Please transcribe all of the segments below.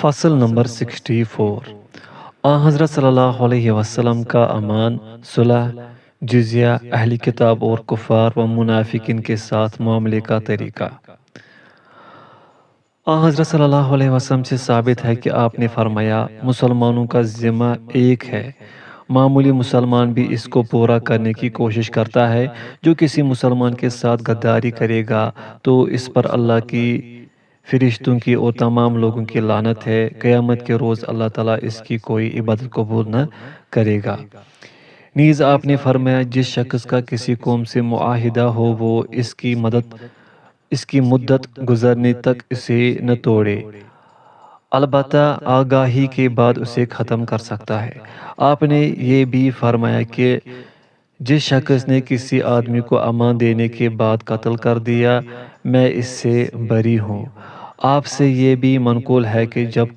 فصل نمبر 64 حضرت صلی اللہ علیہ وسلم کا امان، صلح، جزیہ، اہلی کتاب اور کفار و منافقین کے ساتھ معاملے کا طریقہ۔ حضرت صلی اللہ علیہ وسلم سے ثابت ہے کہ آپ نے فرمایا، مسلمانوں کا ذمہ ایک ہے، معمولی مسلمان بھی اس کو پورا کرنے کی کوشش کرتا ہے۔ جو کسی مسلمان کے ساتھ غداری کرے گا تو اس پر اللہ کی، فرشتوں کی اور تمام لوگوں کی لعنت ہے۔ قیامت کے روز اللہ تعالیٰ اس کی کوئی عبادت قبول نہ کرے گا۔ نیز آپ نے فرمایا، جس شخص کا کسی قوم سے معاہدہ ہو وہ اس کی مدت گزرنے تک اسے نہ توڑے، البتہ آگاہی کے بعد اسے ختم کر سکتا ہے۔ آپ نے یہ بھی فرمایا کہ جس شخص نے کسی آدمی کو امان دینے کے بعد قتل کر دیا، میں اس سے بری ہوں۔ آپ سے یہ بھی منقول ہے کہ جب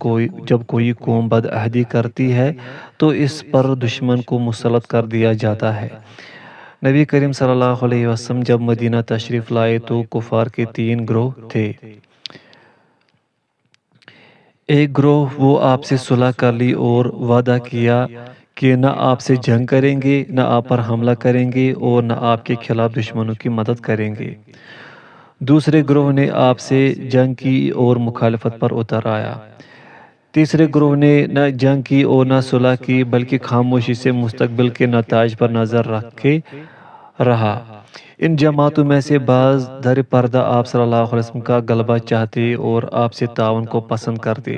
کوئی قوم بدعہدی کرتی ہے تو اس پر دشمن کو مسلط کر دیا جاتا ہے۔ نبی کریم صلی اللہ علیہ وسلم جب مدینہ تشریف لائے تو کفار کے 3 گروہ تھے۔ ایک گروہ، وہ آپ سے صلح کر لی اور وعدہ کیا کہ نہ آپ سے جنگ کریں گے، نہ آپ پر حملہ کریں گے اور نہ آپ کے خلاف دشمنوں کی مدد کریں گے۔ دوسرے گروہ نے آپ سے جنگ کی اور مخالفت پر اتر آیا۔ تیسرے گروہ نے نہ جنگ کی اور نہ صلح کی، بلکہ خاموشی سے مستقبل کے نتائج پر نظر رکھے رہا۔ ان جماعتوں میں سے بعض در پردہ آپ صلی اللہ علیہ وسلم کا غلبہ چاہتے اور آپ سے تعاون کو پسند کرتے،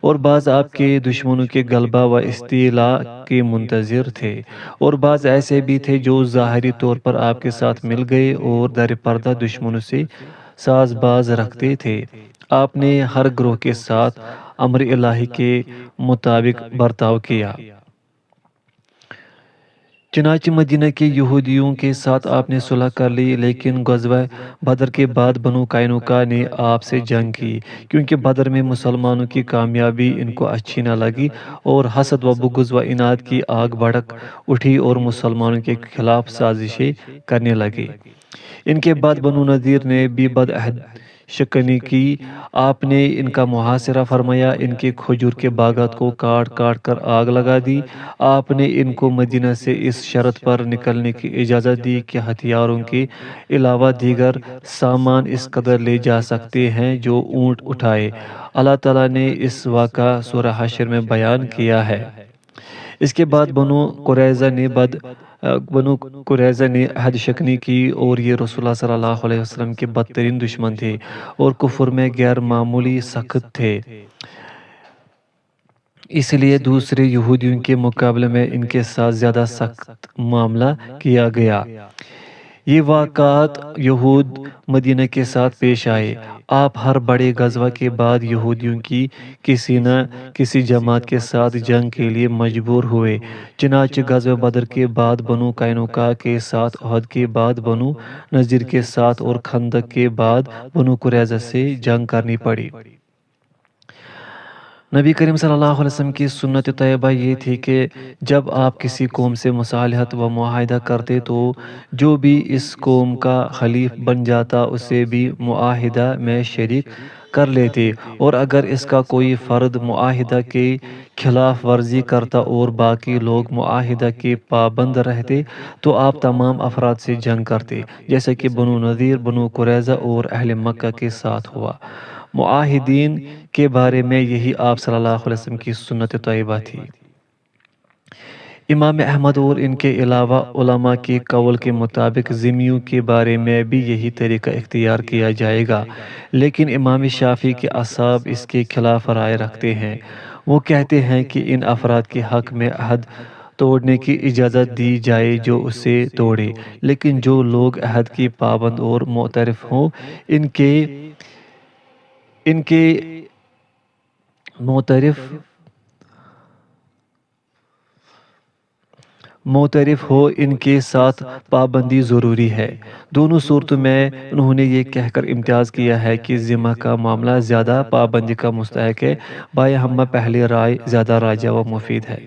اور بعض آپ کے دشمنوں کے غلبہ و استعلاء کے منتظر تھے، اور بعض ایسے بھی تھے جو ظاہری طور پر آپ کے ساتھ مل گئے اور در پردہ دشمنوں سے ساز باز رکھتے تھے۔ آپ نے ہر گروہ کے ساتھ امر الہی کے مطابق برتاؤ کیا۔ چنانچہ مدینہ کے یہودیوں کے ساتھ آپ نے صلح کر لی، لیکن غزوہ بدر کے بعد بنو قینقاع نے آپ سے جنگ کی، کیونکہ بدر میں مسلمانوں کی کامیابی ان کو اچھی نہ لگی اور حسد و بغض و عناد کی آگ بھڑک اٹھی اور مسلمانوں کے خلاف سازشیں کرنے لگے۔ ان کے بعد بنو نذیر نے بھی بدعہد شکنی کی۔ آپ نے ان کا محاصرہ فرمایا، ان کے کھجور کے باغات کو کاٹ کاٹ کر آگ لگا دی۔ آپ نے ان کو مدینہ سے اس شرط پر نکلنے کی اجازت دی کہ ہتھیاروں کے علاوہ دیگر سامان اس قدر لے جا سکتے ہیں جو اونٹ اٹھائے۔ اللہ تعالیٰ نے اس واقعہ سورہ حشر میں بیان کیا ہے۔ اس کے بعد بنو قریظہ نے عہد شکنی کی، اور یہ رسول اللہ صلی اللہ علیہ وسلم کے بدترین دشمن تھے اور کفر میں غیر معمولی سخت تھے، اس لیے دوسرے یہودیوں کے مقابلے میں ان کے ساتھ زیادہ سخت معاملہ کیا گیا۔ یہ واقعات یہود مدینہ کے ساتھ پیش آئے۔ آپ ہر بڑے غزوہ کے بعد یہودیوں کی کسی نہ کسی جماعت کے ساتھ جنگ کے لیے مجبور ہوئے۔ چنانچہ غزوہ بدر کے بعد بنو قینقاع کے ساتھ، احد کے بعد بنو نذیر کے ساتھ اور خندق کے بعد بنو قریظہ سے جنگ کرنی پڑی۔ نبی کریم صلی اللہ علیہ وسلم کی سنت طیبہ یہ تھی کہ جب آپ کسی قوم سے مصالحت و معاہدہ کرتے تو جو بھی اس قوم کا خلیف بن جاتا اسے بھی معاہدہ میں شریک کر لیتے، اور اگر اس کا کوئی فرد معاہدہ کے خلاف ورزی کرتا اور باقی لوگ معاہدہ کے پابند رہتے تو آپ تمام افراد سے جنگ کرتے، جیسا کہ بنو نذیر، بنو قریظہ اور اہل مکہ کے ساتھ ہوا۔ معاہدین کے بارے میں یہی آپ صلی اللہ علیہ وسلم کی سنت طیبہ تھی۔ امام احمد اور ان کے علاوہ علماء کے قول کے مطابق ذمیوں کے بارے میں بھی یہی طریقہ اختیار کیا جائے گا، لیکن امام شافعی کے اصحاب اس کے خلاف رائے رکھتے ہیں۔ وہ کہتے ہیں کہ ان افراد کے حق میں عہد توڑنے کی اجازت دی جائے جو اسے توڑے، لیکن جو لوگ عہد کی پابند اور معترف ہوں، ان کے معترف ہو، ان کے ساتھ پابندی ضروری ہے۔ دونوں صورتوں میں انہوں نے یہ کہہ کر امتیاز کیا ہے کہ ذمہ کا معاملہ زیادہ پابندی کا مستحق ہے۔ بائیں ہمہ پہلی رائے زیادہ راجح و مفید ہے۔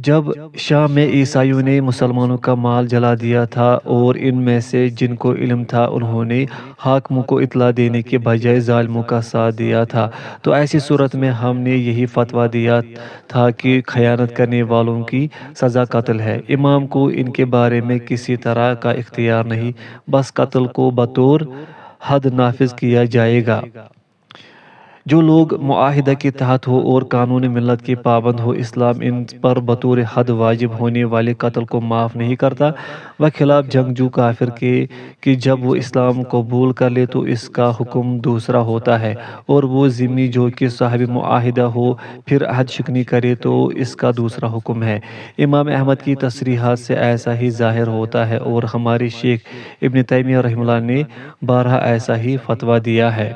جب شام میں عیسائیوں نے مسلمانوں کا مال جلا دیا تھا اور ان میں سے جن کو علم تھا انہوں نے حاکموں کو اطلاع دینے کے بجائے ظالموں کا ساتھ دیا تھا، تو ایسی صورت میں ہم نے یہی فتویٰ دیا تھا کہ خیانت کرنے والوں کی سزا قتل ہے۔ امام کو ان کے بارے میں کسی طرح کا اختیار نہیں، بس قتل کو بطور حد نافذ کیا جائے گا۔ جو لوگ معاہدہ کے تحت ہو اور قانون ملت کے پابند ہو، اسلام ان پر بطور حد واجب ہونے والے قتل کو معاف نہیں کرتا۔ خلاف جنگجو کافر کے کہ جب وہ اسلام قبول کر لے تو اس کا حکم دوسرا ہوتا ہے، اور وہ ذمہ جو کہ صاحب معاہدہ ہو پھر عہد شکنی کرے تو اس کا دوسرا حکم ہے۔ امام احمد کی تصریحات سے ایسا ہی ظاہر ہوتا ہے، اور ہمارے شیخ ابن تیمیہ رحمہ اللہ نے بارہا ایسا ہی فتویٰ دیا ہے۔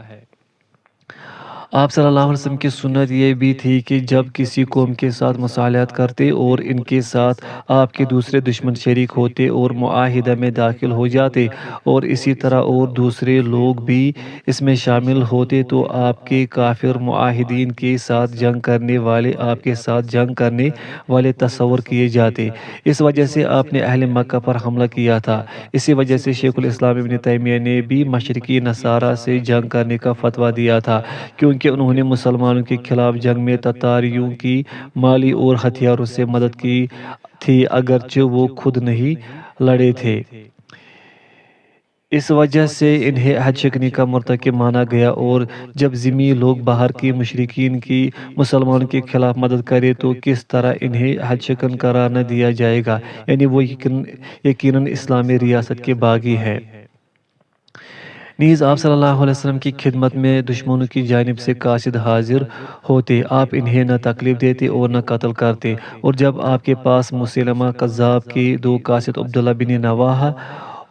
آپ صلی اللہ علیہ وسلم کی سنت یہ بھی تھی کہ جب کسی قوم کے ساتھ مصالحت کرتے اور ان کے ساتھ آپ کے دوسرے دشمن شریک ہوتے اور معاہدہ میں داخل ہو جاتے، اور اسی طرح اور دوسرے لوگ بھی اس میں شامل ہوتے، تو آپ کے کافر معاہدین کے ساتھ جنگ کرنے والے آپ کے ساتھ جنگ کرنے والے تصور کیے جاتے۔ اس وجہ سے آپ نے اہل مکہ پر حملہ کیا تھا۔ اسی وجہ سے شیخ الاسلام ابن تیمیہ نے بھی مشرقی نصارہ سے جنگ کرنے کا فتویٰ دیا تھا، کیونکہ انہوں نے مسلمانوں کے خلاف جنگ میں تتاریوں کی مالی اور ہتھیاروں سے مدد کی تھی، اگرچہ وہ خود نہیں لڑے تھے۔ اس وجہ سے انہیں عہد شکنی کا مرتکب مانا گیا، اور جب ذمہ لوگ باہر کے مشرکین کی مسلمانوں کے خلاف مدد کرے تو کس طرح انہیں عہد شکن قرار نہ دیا جائے گا، یعنی وہ یقیناً اسلامی ریاست کے باغی ہے۔ نیز آپ صلی اللہ علیہ وسلم کی خدمت میں دشمنوں کی جانب سے قاصد حاضر ہوتے، آپ انہیں نہ تکلیف دیتے اور نہ قتل کرتے، اور جب آپ کے پاس مسیلمہ کذاب کے دو قاصد عبداللہ بن رواحہ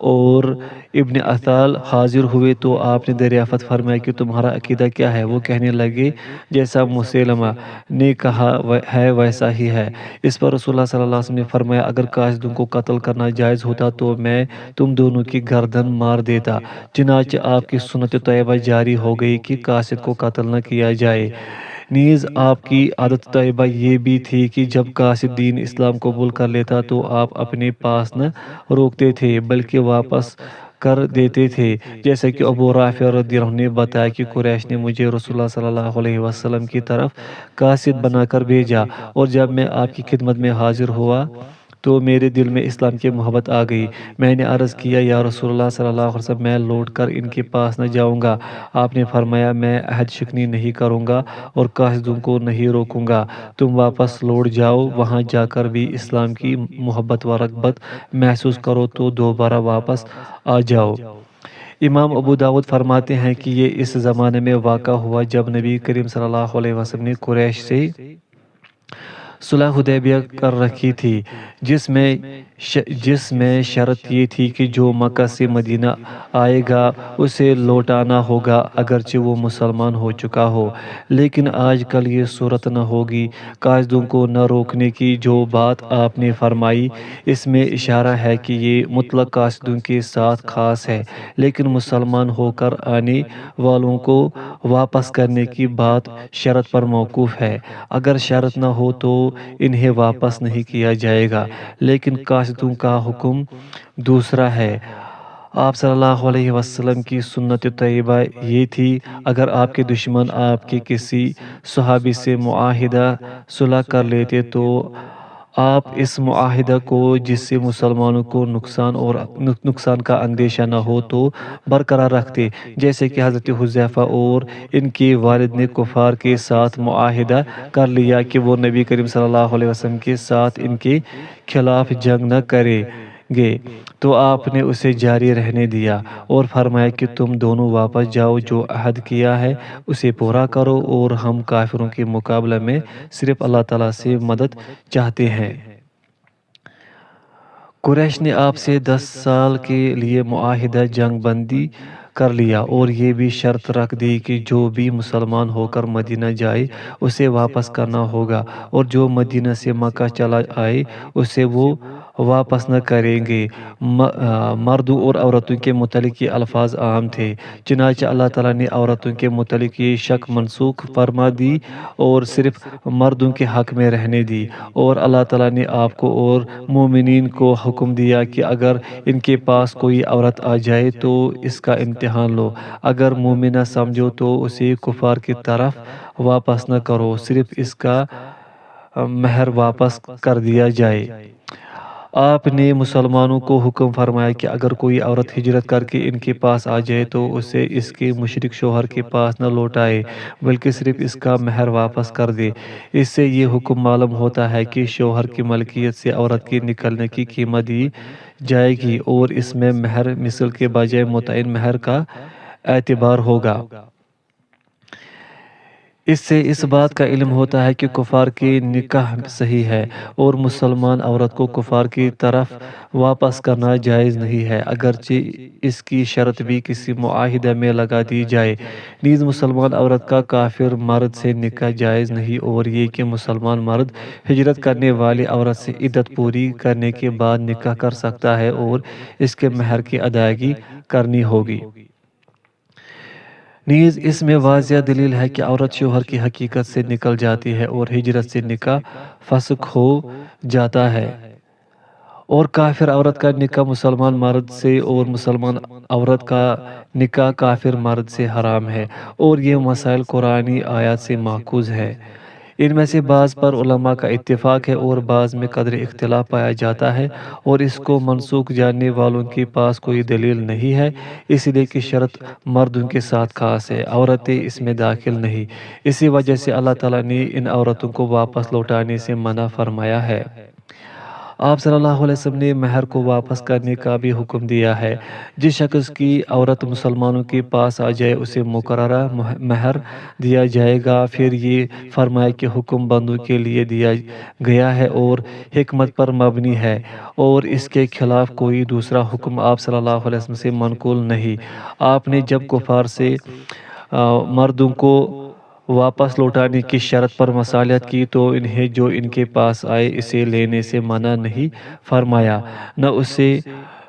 اور ابن اثال حاضر ہوئے تو آپ نے دریافت فرمایا کہ تمہارا عقیدہ کیا ہے؟ وہ کہنے لگے جیسا مسیلمہ نے کہا ہے ویسا ہی ہے۔ اس پر رسول اللہ صلی اللہ علیہ وسلم نے فرمایا اگر قاصدوں کو قتل کرنا جائز ہوتا تو میں تم دونوں کی گردن مار دیتا۔ چنانچہ آپ کی سنت طیبہ جاری ہو گئی کہ قاصد کو قتل نہ کیا جائے۔ نیز آپ کی عادت طیبہ یہ بھی تھی کہ جب قاصد دین اسلام قبول کر لیتا تو آپ اپنے پاس نہ روکتے تھے بلکہ واپس کر دیتے تھے، جیسا کہ ابو رافع رضی اللہ عنہ نے بتایا کہ قریش نے مجھے رسول اللہ صلی اللہ علیہ وسلم کی طرف قاصد بنا کر بھیجا، اور جب میں آپ کی خدمت میں حاضر ہوا تو میرے دل میں اسلام کی محبت آ گئی۔ میں نے عرض کیا یا رسول اللہ صلی اللہ علیہ وسلم میں لوٹ کر ان کے پاس نہ جاؤں گا۔ آپ نے فرمایا میں عہد شکنی نہیں کروں گا اور قاصدوں کو نہیں روکوں گا، تم واپس لوٹ جاؤ، وہاں جا کر بھی اسلام کی محبت و رغبت محسوس کرو تو دوبارہ واپس آ جاؤ۔ امام ابو داود فرماتے ہیں کہ یہ اس زمانے میں واقع ہوا جب نبی کریم صلی اللہ علیہ وسلم نے قریش سے صلح حدیبیہ کر رکھی تھی، جس میں شرط یہ تھی کہ جو مکہ سے مدینہ آئے گا اسے لوٹانا ہوگا اگرچہ وہ مسلمان ہو چکا ہو۔ لیکن آج کل یہ صورت نہ ہوگی۔ قاصدوں کو نہ روکنے کی جو بات آپ نے فرمائی اس میں اشارہ ہے کہ یہ مطلق قاصدوں کے ساتھ خاص ہے، لیکن مسلمان ہو کر آنے والوں کو واپس کرنے کی بات شرط پر موقوف ہے۔ اگر شرط نہ ہو تو انہیں واپس نہیں کیا جائے گا، لیکن قاصدوں کا حکم دوسرا ہے۔ آپ صلی اللہ علیہ وسلم کی سنت طیبہ یہ تھی اگر آپ کے دشمن آپ کے کسی صحابی سے معاہدہ صلح کر لیتے تو آپ اس معاہدہ کو جس سے مسلمانوں کو نقصان کا اندیشہ نہ ہو تو برقرار رکھتے، جیسے کہ حضرت حذیفہ اور ان کے والد نے کفار کے ساتھ معاہدہ کر لیا کہ وہ نبی کریم صلی اللہ علیہ وسلم کے ساتھ ان کے خلاف جنگ نہ کریں گے، تو آپ نے اسے جاری رہنے دیا اور فرمایا کہ تم دونوں واپس جاؤ، جو عہد کیا ہے اسے پورا کرو، اور ہم کافروں کے مقابلے میں صرف اللہ تعالیٰ سے مدد چاہتے ہیں۔ قریش نے آپ سے 10 سال کے لیے معاہدہ جنگ بندی کر لیا، اور یہ بھی شرط رکھ دی کہ جو بھی مسلمان ہو کر مدینہ جائے اسے واپس کرنا ہوگا، اور جو مدینہ سے مکہ چلا آئے اسے وہ واپس نہ کریں گے۔ مردوں اور عورتوں کے متعلق یہ الفاظ عام تھے، چنانچہ اللہ تعالیٰ نے عورتوں کے متعلق یہ شک منسوخ فرما دی اور صرف مردوں کے حق میں رہنے دی، اور اللہ تعالیٰ نے آپ کو اور مومنین کو حکم دیا کہ اگر ان کے پاس کوئی عورت آ جائے تو اس کا امتحان لو، اگر مومنہ سمجھو تو اسے کفار کی طرف واپس نہ کرو، صرف اس کا مہر واپس کر دیا جائے۔ آپ نے مسلمانوں کو حکم فرمایا کہ اگر کوئی عورت ہجرت کر کے ان کے پاس آ جائے تو اسے اس کے مشرک شوہر کے پاس نہ لوٹائے بلکہ صرف اس کا مہر واپس کر دے۔ اس سے یہ حکم معلوم ہوتا ہے کہ شوہر کی ملکیت سے عورت کے نکلنے کی قیمت دی جائے گی، اور اس میں مہر مثل کے بجائے متعین مہر کا اعتبار ہوگا۔ اس سے اس بات کا علم ہوتا ہے کہ کفار کے نکاح صحیح ہے، اور مسلمان عورت کو کفار کی طرف واپس کرنا جائز نہیں ہے، اگرچہ اس کی شرط بھی کسی معاہدہ میں لگا دی جائے۔ نیز مسلمان عورت کا کافر مرد سے نکاح جائز نہیں، اور یہ کہ مسلمان مرد ہجرت کرنے والی عورت سے عدت پوری کرنے کے بعد نکاح کر سکتا ہے اور اس کے مہر کی ادائیگی کرنی ہوگی۔ نیز اس میں واضح دلیل ہے کہ عورت شوہر کی حقیقت سے نکل جاتی ہے اور ہجرت سے نکاح فسخ ہو جاتا ہے، اور کافر عورت کا نکاح مسلمان مرد سے اور مسلمان عورت کا نکاح کافر مرد سے حرام ہے، اور یہ مسائل قرآنی آیات سے ماخوذ ہے۔ ان میں سے بعض پر علماء کا اتفاق ہے اور بعض میں قدر اختلاف پایا جاتا ہے، اور اس کو منسوخ جاننے والوں کے پاس کوئی دلیل نہیں ہے، اس لیے کہ شرط مردوں کے ساتھ خاص ہے، عورتیں اس میں داخل نہیں۔ اسی وجہ سے اللہ تعالیٰ نے ان عورتوں کو واپس لوٹانے سے منع فرمایا ہے۔ آپ صلی اللہ علیہ وسلم نے مہر کو واپس کرنے کا بھی حکم دیا ہے۔ جس شخص کی عورت مسلمانوں کے پاس آ جائے اسے مقررہ مہر دیا جائے گا۔ پھر یہ فرمایا کہ حکم بندوں کے لیے دیا گیا ہے اور حکمت پر مبنی ہے، اور اس کے خلاف کوئی دوسرا حکم آپ صلی اللہ علیہ وسلم سے منقول نہیں۔ آپ نے جب کفار سے مردوں کو واپس لوٹانے کی شرط پر مصالحت کی تو انہیں جو ان کے پاس آئے اسے لینے سے منع نہیں فرمایا، نہ اسے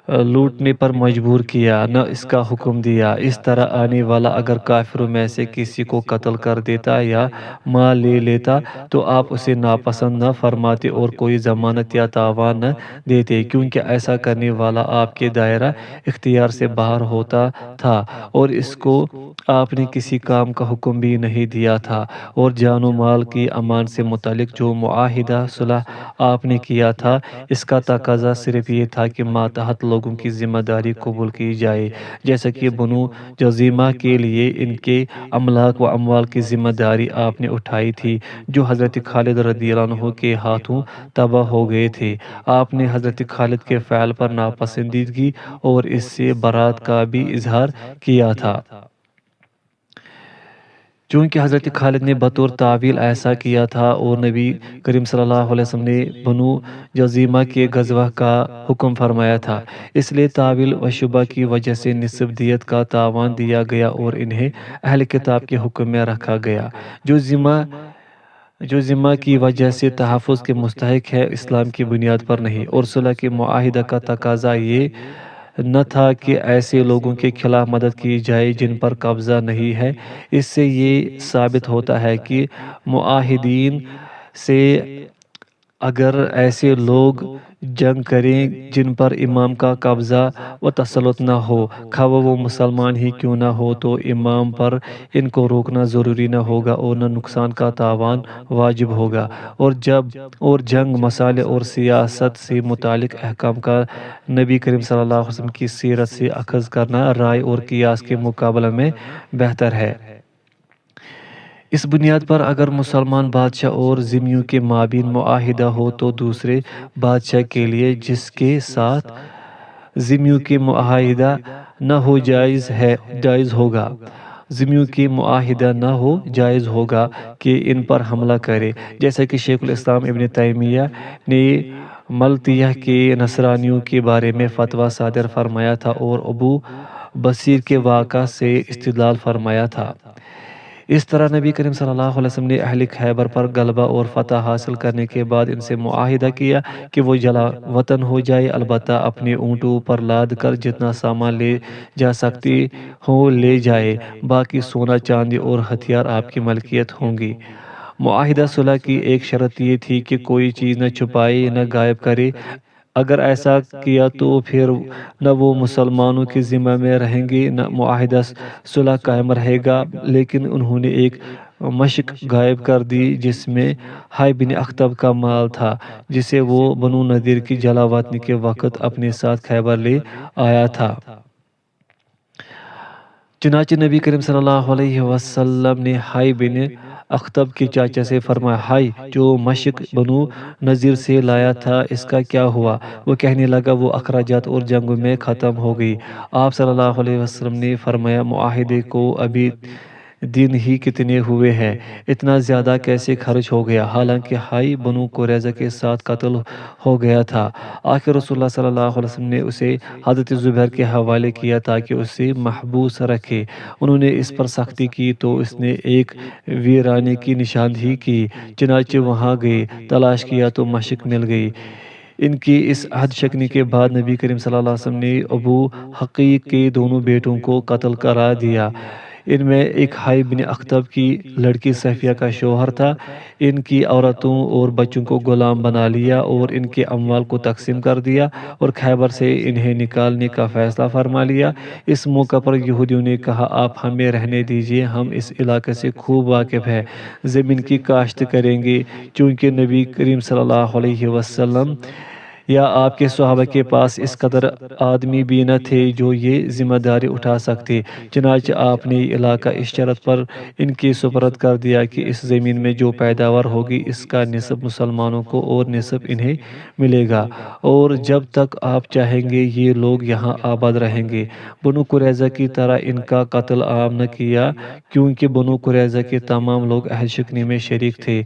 لوٹنے پر مجبور کیا، نہ اس کا حکم دیا۔ اس طرح آنے والا اگر کافروں میں سے کسی کو قتل کر دیتا یا مال لے لیتا تو آپ اسے ناپسند نہ فرماتے اور کوئی ضمانت یا تاوان نہ دیتے، کیونکہ ایسا کرنے والا آپ کے دائرہ اختیار سے باہر ہوتا تھا، اور اس کو آپ نے کسی کام کا حکم بھی نہیں دیا تھا، اور جان و مال کی امان سے متعلق جو معاہدہ صلح آپ نے کیا تھا اس کا تقاضا صرف یہ تھا کہ ماتحت لوگوں کی ذمہ داری قبول کی جائے، جیسا کہ بنو جذیمہ کے لیے ان کے املاک و اموال کی ذمہ داری آپ نے اٹھائی تھی جو حضرت خالد رضی اللہ عنہ کے ہاتھوں تباہ ہو گئے تھے۔ آپ نے حضرت خالد کے فعل پر ناپسندیدگی اور اس سے برات کا بھی اظہار کیا تھا، چونکہ حضرت خالد نے بطور تعویل ایسا کیا تھا، اور نبی کریم صلی اللہ علیہ وسلم نے بنو جذیمہ کے غزوہ کا حکم فرمایا تھا، اس لیے تعویل و شبہ کی وجہ سے نصف دیت کا تاوان دیا گیا اور انہیں اہل کتاب کے حکم میں رکھا گیا۔ جو ذمہ کی وجہ سے تحفظ کے مستحق ہے، اسلام کی بنیاد پر نہیں، اور صلح کے معاہدہ کا تقاضا یہ نہ تھا کہ ایسے لوگوں کے خلاف مدد کی جائے جن پر قبضہ نہیں ہے۔ اس سے یہ ثابت ہوتا ہے کہ معاہدین سے اگر ایسے لوگ جنگ کریں جن پر امام کا قبضہ و تسلط نہ ہو، خواہ وہ مسلمان ہی کیوں نہ ہو، تو امام پر ان کو روکنا ضروری نہ ہوگا اور نہ نقصان کا تاوان واجب ہوگا، اور جنگ مسائل اور سیاست سے متعلق احکام کا نبی کریم صلی اللہ علیہ وسلم کی سیرت سے اخذ کرنا رائے اور قیاس کے مقابلے میں بہتر ہے۔ اس بنیاد پر اگر مسلمان بادشاہ اور ذمیوں کے مابین معاہدہ ہو تو دوسرے بادشاہ کے لیے جس کے ساتھ ذمیوں کے معاہدہ نہ ہو جائز ہوگا ذمیوں کی معاہدہ نہ ہو جائز ہوگا کہ ان پر حملہ کرے، جیسا کہ شیخ الاسلام ابن تیمیہ نے ملتیہ کے نصرانیوں کے بارے میں فتویٰ صادر فرمایا تھا، اور ابو بصیر کے واقعہ سے استدلال فرمایا تھا۔ اس طرح نبی کریم صلی اللہ علیہ وسلم نے اہل خیبر پر غلبہ اور فتح حاصل کرنے کے بعد ان سے معاہدہ کیا کہ وہ جلا وطن ہو جائے، البتہ اپنے اونٹوں پر لاد کر جتنا سامان لے جا سکتی ہو لے جائے، باقی سونا چاندی اور ہتھیار آپ کی ملکیت ہوں گی۔ معاہدہ صلح کی ایک شرط یہ تھی کہ کوئی چیز نہ چھپائے نہ غائب کرے، اگر ایسا کیا تو پھر نہ وہ مسلمانوں کے ذمہ میں رہیں گے نہ معاہدہ صلح قائم رہے گا۔ لیکن انہوں نے ایک مشق غائب کر دی جس میں حی بن اخطب کا مال تھا، جسے وہ بنو نذیر کی جلا وطنی کے وقت اپنے ساتھ خیبر لے آیا تھا۔ چنانچہ نبی کریم صلی اللہ علیہ وسلم نے حی بن اخطب کے چاچا سے فرمایا، حی، جو مشق بنو نذیر سے لایا تھا اس کا کیا ہوا؟ وہ کہنے لگا، وہ اخراجات اور جنگوں میں ختم ہو گئی۔ آپ صلی اللہ علیہ وسلم نے فرمایا، معاہدے کو ابھی دن ہی کتنے ہوئے ہیں، اتنا زیادہ کیسے خرچ ہو گیا؟ حالانکہ حی بنو قریظہ کے ساتھ قتل ہو گیا تھا۔ آخر رسول اللہ صلی اللہ علیہ وسلم نے اسے حضرت زبیر کے حوالے کیا تاکہ اسے محبوس رکھے۔ انہوں نے اس پر سختی کی تو اس نے ایک ویرانے کی نشاندہی کی، چنانچہ وہاں گئے، تلاش کیا تو مشق مل گئی۔ ان کی اس عہد شکنی کے بعد نبی کریم صلی اللہ علیہ وسلم نے ابو حقیق کے دونوں بیٹوں کو قتل کرا دیا۔ ان میں ایک حی بن اخطب کی لڑکی صفیہ کا شوہر تھا۔ ان کی عورتوں اور بچوں کو غلام بنا لیا اور ان کے اموال کو تقسیم کر دیا اور خیبر سے انہیں نکالنے کا فیصلہ فرما لیا۔ اس موقع پر یہودیوں نے کہا، آپ ہمیں رہنے دیجئے، ہم اس علاقے سے خوب واقف ہیں، زمین کی کاشت کریں گے، چونکہ نبی کریم صلی اللہ علیہ وسلم یا آپ کے صحابہ کے پاس اس قدر آدمی بھی نہ تھے جو یہ ذمہ داری اٹھا سکتے۔ چنانچہ آپ نے یہ علاقہ اس شرط پر ان کے سپرد کر دیا کہ اس زمین میں جو پیداوار ہوگی اس کا نصف مسلمانوں کو اور نصف انہیں ملے گا، اور جب تک آپ چاہیں گے یہ لوگ یہاں آباد رہیں گے۔ بنو قریظہ کی طرح ان کا قتل عام نہ کیا، کیونکہ بنو قریظہ کے تمام لوگ عہد شکنی میں شریک تھے،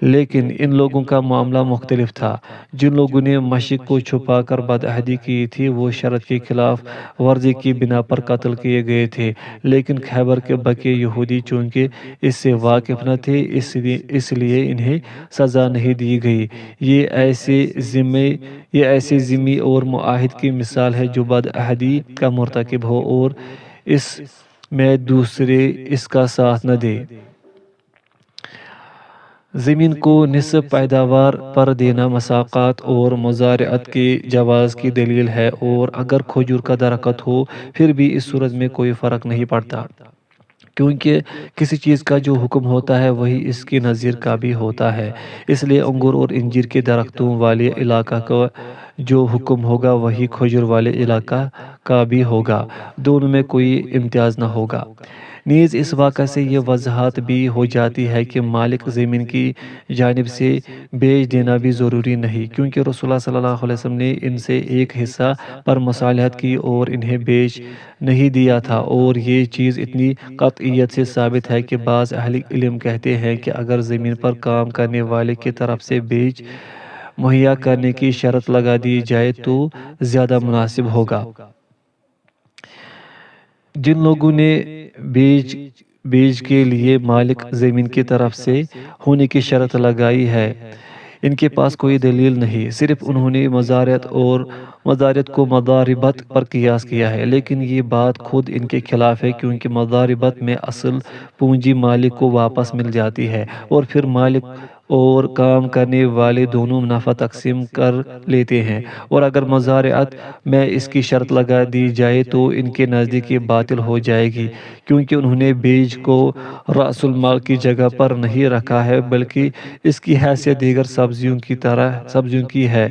لیکن ان لوگوں کا معاملہ مختلف تھا۔ جن لوگوں نے مشق کو چھپا کر بدعہدی کی تھی وہ شرط کی خلاف ورزی کی بنا پر قتل کیے گئے تھے، لیکن خیبر کے بقیہ یہودی چونکہ اس سے واقف نہ تھے اس لیے انہیں سزا نہیں دی گئی۔ یہ ایسے ذمہ اور معاہد کی مثال ہے جو بدعہدی کا مرتکب ہو اور اس میں دوسرے اس کا ساتھ نہ دے۔ زمین کو نصف پیداوار پر دینا مساقات اور مزارعت کے جواز کی دلیل ہے، اور اگر کھجور کا درخت ہو پھر بھی اس صورت میں کوئی فرق نہیں پڑتا، کیونکہ کسی چیز کا جو حکم ہوتا ہے وہی اس کی نظیر کا بھی ہوتا ہے۔ اس لیے انگور اور انجیر کے درختوں والے علاقہ کا جو حکم ہوگا وہی کھجور والے علاقہ کا بھی ہوگا، دونوں میں کوئی امتیاز نہ ہوگا۔ نیز اس واقعہ سے یہ وضاحت بھی ہو جاتی ہے کہ مالک زمین کی جانب سے بیچ دینا بھی ضروری نہیں، کیونکہ رسول اللہ صلی اللہ علیہ وسلم نے ان سے ایک حصہ پر مصالحت کی اور انہیں بیچ نہیں دیا تھا، اور یہ چیز اتنی قطعیت سے ثابت ہے کہ بعض اہل علم کہتے ہیں کہ اگر زمین پر کام کرنے والے کی طرف سے بیچ مہیا کرنے کی شرط لگا دی جائے تو زیادہ مناسب ہوگا۔ جن لوگوں نے بیج کے لیے مالک زمین کی طرف سے ہونے کی شرط لگائی ہے، ان کے پاس کوئی دلیل نہیں، صرف انہوں نے مضارعت کو مضاربت پر قیاس کیا ہے، لیکن یہ بات خود ان کے خلاف ہے، کیونکہ مضاربت میں اصل پونجی مالک کو واپس مل جاتی ہے اور پھر مالک اور کام کرنے والے دونوں نفع تقسیم کر لیتے ہیں، اور اگر مزارعت میں اس کی شرط لگا دی جائے تو ان کے نزدیک یہ باطل ہو جائے گی، کیونکہ انہوں نے بیج کو رأس المال کی جگہ پر نہیں رکھا ہے بلکہ اس کی حیثیت دیگر سبزیوں کی ہے۔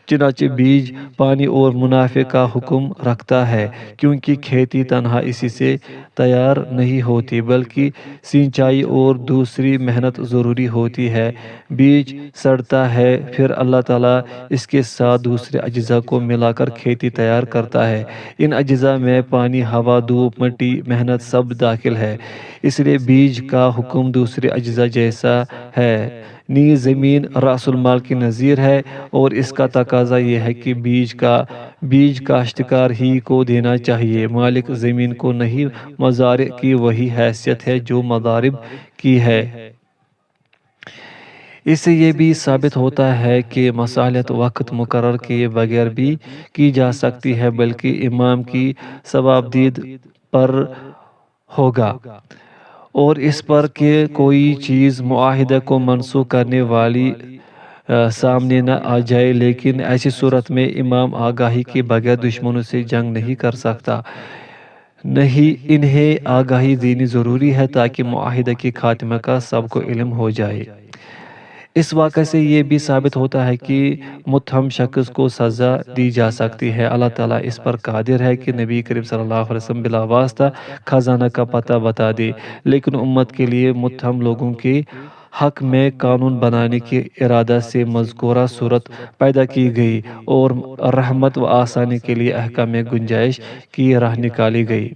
چنانچہ بیج پانی اور منافع کا حکم رکھتا ہے، کیونکہ کھیتی تنہا اسی سے تیار نہیں ہوتی بلکہ سینچائی اور دوسری محنت ضروری ہوتی ہے۔ بیج سڑتا ہے، پھر اللہ تعالیٰ اس کے ساتھ دوسرے اجزاء کو ملا کر کھیتی تیار کرتا ہے۔ ان اجزاء میں پانی، ہوا، دھوپ، مٹی، محنت سب داخل ہے، اس لیے بیج کا حکم دوسرے اجزاء جیسا ہے۔ نیز زمین رأس المال کی نظیر ہے، اور اس کا تقاضا یہ ہے کہ بیج کا بیج کاشتکار ہی کو دینا چاہیے، مالک زمین کو نہیں۔ مزارع کی وہی حیثیت ہے جو مضارب کی ہے۔ اس سے یہ بھی ثابت ہوتا ہے کہ مصالحت وقت مقرر کیے بغیر بھی کی جا سکتی ہے، بلکہ امام کی ثوابدید پر ہوگا، اور اس پر کہ کوئی چیز معاہدہ کو منسوخ کرنے والی سامنے نہ آ جائے، لیکن ایسی صورت میں امام آگاہی کے بغیر دشمنوں سے جنگ نہیں کر سکتا۔ نہیں، انہیں آگاہی دینی ضروری ہے تاکہ معاہدہ کے خاتمہ کا سب کو علم ہو جائے۔ اس واقعے سے یہ بھی ثابت ہوتا ہے کہ متہم شخص کو سزا دی جا سکتی ہے۔ اللہ تعالیٰ اس پر قادر ہے کہ نبی کریم صلی اللہ علیہ وسلم بلا واسطہ خزانہ کا پتہ بتا دے، لیکن امت کے لیے متہم لوگوں کے حق میں قانون بنانے کے ارادہ سے مذکورہ صورت پیدا کی گئی، اور رحمت و آسانی کے لیے احکام میں گنجائش کی راہ نکالی گئی۔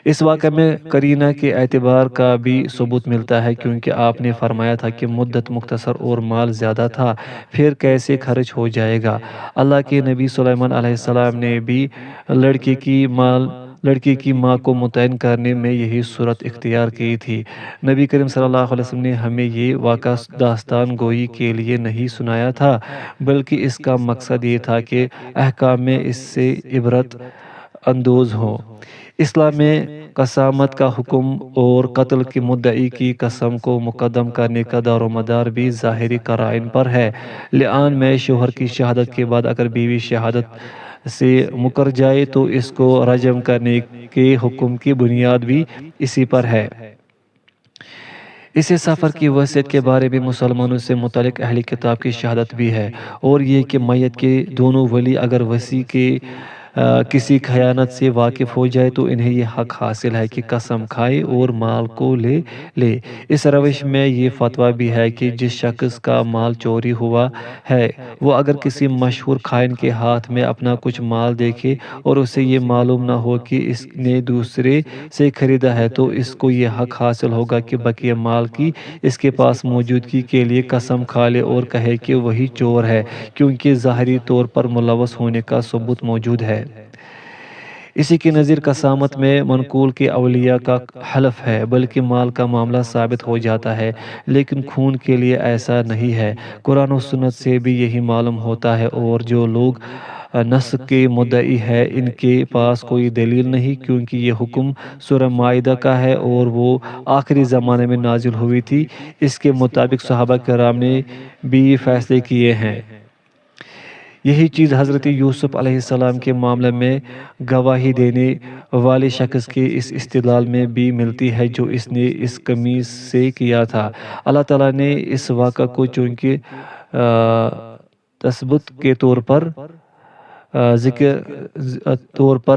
اس واقعے میں قرینہ کے اعتبار کا بھی ثبوت ملتا ہے، کیونکہ آپ نے فرمایا تھا کہ مدت مختصر اور مال زیادہ تھا، پھر کیسے خرچ ہو جائے گا۔ اللہ کے نبی سلیمان علیہ السلام نے بھی لڑکی کی ماں کو متعین کرنے میں یہی صورت اختیار کی تھی۔ نبی کریم صلی اللہ علیہ وسلم نے ہمیں یہ واقعہ داستان گوئی کے لیے نہیں سنایا تھا، بلکہ اس کا مقصد یہ تھا کہ احکام میں اس سے عبرت اندوز ہوں۔ اسلام میں قسامت کا حکم اور قتل کے مدعی کی قسم کو مقدم کرنے کا دار و مدار بھی ظاہری قرائن پر ہے۔ لعان میں شوہر کی شہادت کے بعد اگر بیوی شہادت سے مکر جائے تو اس کو رجم کرنے کے حکم کی بنیاد بھی اسی پر ہے۔ اسے سفر کی وصیت کے بارے میں مسلمانوں سے متعلق اہل کتاب کی شہادت بھی ہے، اور یہ کہ میت کے دونوں ولی اگر وصی کے کسی خیانت سے واقف ہو جائے تو انہیں یہ حق حاصل ہے کہ قسم کھائے اور مال کو لے۔ اس روش میں یہ فتویٰ بھی ہے کہ جس شخص کا مال چوری ہوا ہے وہ اگر کسی مشہور خائن کے ہاتھ میں اپنا کچھ مال دیکھے اور اسے یہ معلوم نہ ہو کہ اس نے دوسرے سے خریدا ہے، تو اس کو یہ حق حاصل ہوگا کہ بقیہ مال کی اس کے پاس موجودگی کے لیے قسم کھا لے اور کہے کہ وہی چور ہے، کیونکہ ظاہری طور پر ملوث ہونے کا ثبوت موجود ہے۔ اسی کی نظیر قسامت میں منقول کے اولیاء کا حلف ہے، بلکہ مال کا معاملہ ثابت ہو جاتا ہے، لیکن خون کے لیے ایسا نہیں ہے۔ قرآن و سنت سے بھی یہی معلوم ہوتا ہے، اور جو لوگ نسک کے مدعی ہے ان کے پاس کوئی دلیل نہیں، کیونکہ یہ حکم سورہ مائدہ کا ہے اور وہ آخری زمانے میں نازل ہوئی تھی۔ اس کے مطابق صحابہ کرام نے بھی فیصلے کیے ہیں۔ یہی چیز حضرت یوسف علیہ السلام کے معاملے میں گواہی دینے والے شخص کے اس استدلال میں بھی ملتی ہے جو اس نے اس قمیص سے کیا تھا۔ اللہ تعالیٰ نے اس واقعہ کو چونکہ تثبت کے طور پر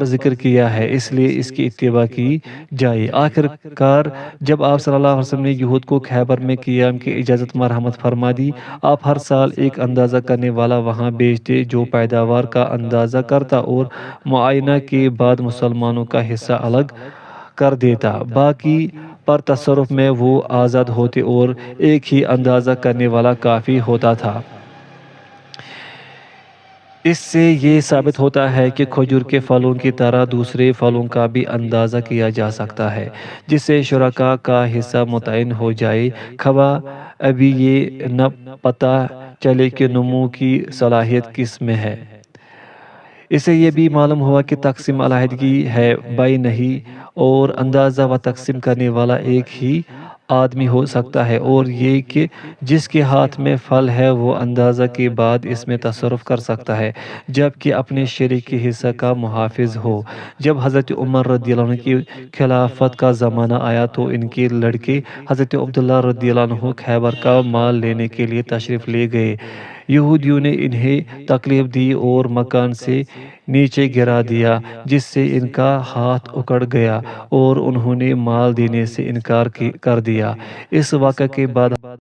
ذکر کیا ہے، اس لیے اس کی اتباع کی جائے۔ آخر کار جب آپ صلی اللہ علیہ وسلم نے یہود کو خیبر میں قیام کی اجازت مرحمت فرما دی، آپ ہر سال ایک اندازہ کرنے والا وہاں بھیجتے جو پیداوار کا اندازہ کرتا اور معائنہ کے بعد مسلمانوں کا حصہ الگ کر دیتا، باقی پر تصرف میں وہ آزاد ہوتے اور ایک ہی اندازہ کرنے والا کافی ہوتا تھا۔ اس سے یہ ثابت ہوتا ہے کہ کھجور کے پھلوں کی طرح دوسرے پھلوں کا بھی اندازہ کیا جا سکتا ہے، جس سے شرکاء کا حصہ متعین ہو جائے، خواہ ابھی یہ نہ پتہ چلے کہ نمو کی صلاحیت کس میں ہے۔ اس سے یہ بھی معلوم ہوا کہ تقسیم علیحدگی ہے، بائیں نہیں، اور اندازہ و تقسیم کرنے والا ایک ہی آدمی ہو سکتا ہے، اور یہ کہ جس کے ہاتھ میں پھل ہے وہ اندازہ کے بعد اس میں تصرف کر سکتا ہے، جبکہ اپنے شریک کے حصہ کا محافظ ہو۔ جب حضرت عمر رضی اللہ عنہ کی خلافت کا زمانہ آیا تو ان کے لڑکے حضرت عبداللہ رضی اللہ عنہ خیبر کا مال لینے کے لیے تشریف لے گئے۔ یہودیوں نے انہیں تکلیف دی اور مکان سے نیچے گرا دیا، جس سے ان کا ہاتھ اکڑ گیا اور انہوں نے مال دینے سے انکار کر دیا۔ اس واقعے کے بعد